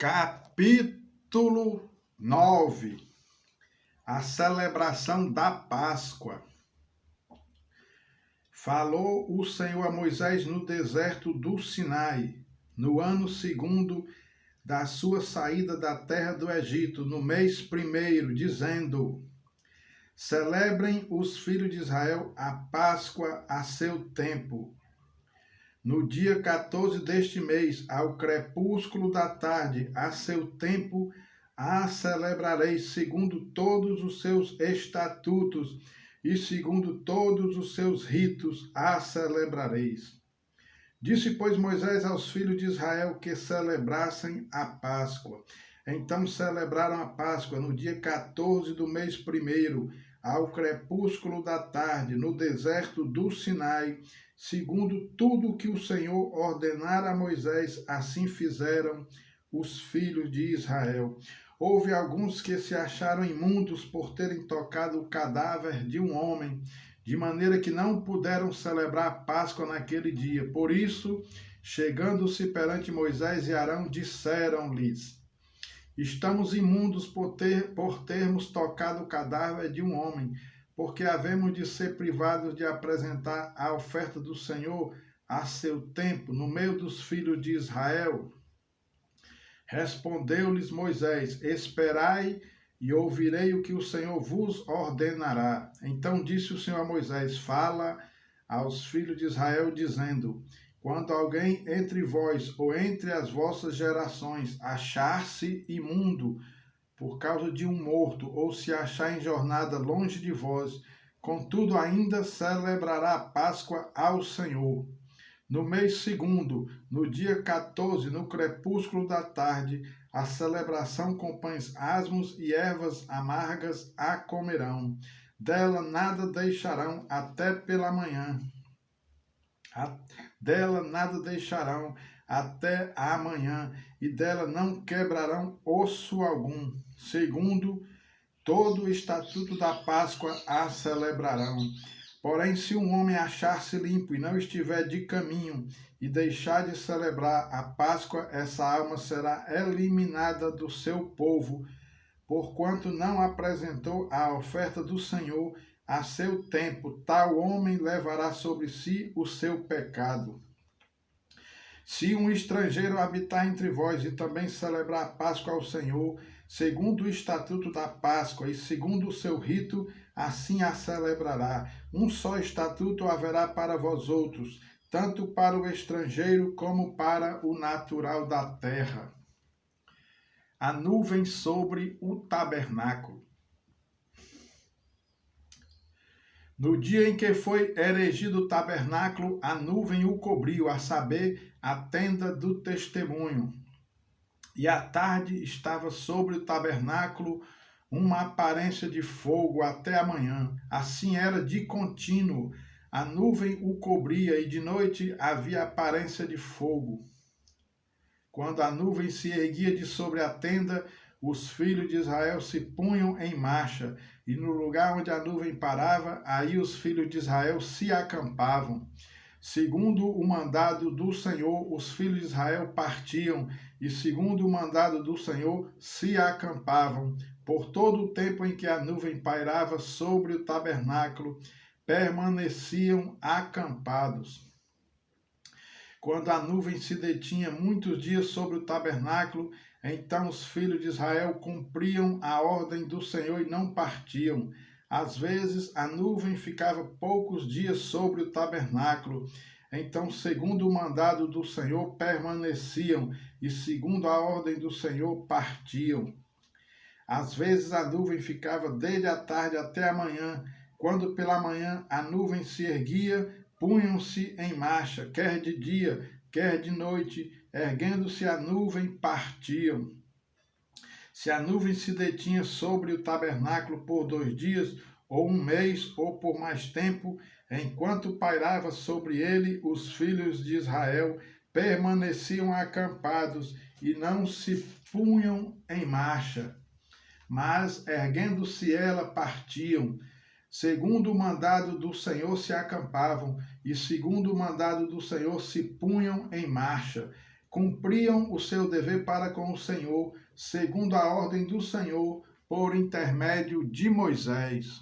Capítulo 9. A celebração da Páscoa. Falou o Senhor a Moisés no deserto do Sinai, no ano segundo da sua saída da terra do Egito, no mês primeiro, dizendo: Celebrem os filhos de Israel a Páscoa a seu tempo. No dia 14 deste mês, ao crepúsculo da tarde, a seu tempo, a celebrareis segundo todos os seus estatutos e segundo todos os seus ritos, a celebrareis. Disse, pois, Moisés aos filhos de Israel que celebrassem a Páscoa. Então celebraram a Páscoa no dia 14 do mês primeiro, ao crepúsculo da tarde, no deserto do Sinai, segundo tudo que o Senhor ordenara a Moisés, assim fizeram os filhos de Israel. Houve alguns que se acharam imundos por terem tocado o cadáver de um homem, de maneira que não puderam celebrar a Páscoa naquele dia. Por isso, chegando-se perante Moisés e Arão, disseram-lhes: Estamos imundos por termos tocado o cadáver de um homem, porque havemos de ser privados de apresentar a oferta do Senhor a seu tempo, no meio dos filhos de Israel. Respondeu-lhes Moisés: Esperai e ouvirei o que o Senhor vos ordenará. Então disse o Senhor a Moisés: Fala aos filhos de Israel, dizendo: Quando alguém entre vós ou entre as vossas gerações achar-se imundo por causa de um morto, ou se achar em jornada longe de vós, contudo ainda celebrará a Páscoa ao Senhor. No mês segundo, no dia 14, no crepúsculo da tarde, a celebração com pães asmos e ervas amargas a comerão. Dela nada deixarão até pela manhã. Dela nada deixarão até amanhã, e dela não quebrarão osso algum. Segundo todo o estatuto da Páscoa a celebrarão. Porém, se um homem achar-se limpo e não estiver de caminho e deixar de celebrar a Páscoa, essa alma será eliminada do seu povo, porquanto não apresentou a oferta do Senhor a seu tempo. Tal homem levará sobre si o seu pecado. Se um estrangeiro habitar entre vós e também celebrar a Páscoa ao Senhor, segundo o estatuto da Páscoa e segundo o seu rito, assim a celebrará. Um só estatuto haverá para vós outros, tanto para o estrangeiro como para o natural da terra. A nuvem sobre o tabernáculo. No dia em que foi erigido o tabernáculo, a nuvem o cobriu, a saber, a tenda do testemunho. E à tarde estava sobre o tabernáculo uma aparência de fogo até a manhã. Assim era de contínuo. A nuvem o cobria e de noite havia aparência de fogo. Quando a nuvem se erguia de sobre a tenda, os filhos de Israel se punham em marcha, e no lugar onde a nuvem parava, aí os filhos de Israel se acampavam. Segundo o mandado do Senhor, os filhos de Israel partiam, e segundo o mandado do Senhor, se acampavam. Por todo o tempo em que a nuvem pairava sobre o tabernáculo, permaneciam acampados. Quando a nuvem se detinha muitos dias sobre o tabernáculo, então os filhos de Israel cumpriam a ordem do Senhor e não partiam. Às vezes a nuvem ficava poucos dias sobre o tabernáculo. Então, segundo o mandado do Senhor, permaneciam e, segundo a ordem do Senhor, partiam. Às vezes a nuvem ficava desde a tarde até a manhã. Quando pela manhã a nuvem se erguia, punham-se em marcha, quer de dia, quer de noite, erguendo-se a nuvem, partiam. Se a nuvem se detinha sobre o tabernáculo por 2 dias, ou 1 mês, ou por mais tempo, enquanto pairava sobre ele, os filhos de Israel permaneciam acampados e não se punham em marcha. Mas, erguendo-se ela, partiam. Segundo o mandado do Senhor se acampavam, e segundo o mandado do Senhor se punham em marcha. cumpriam o seu dever para com o Senhor, segundo a ordem do Senhor, por intermédio de Moisés.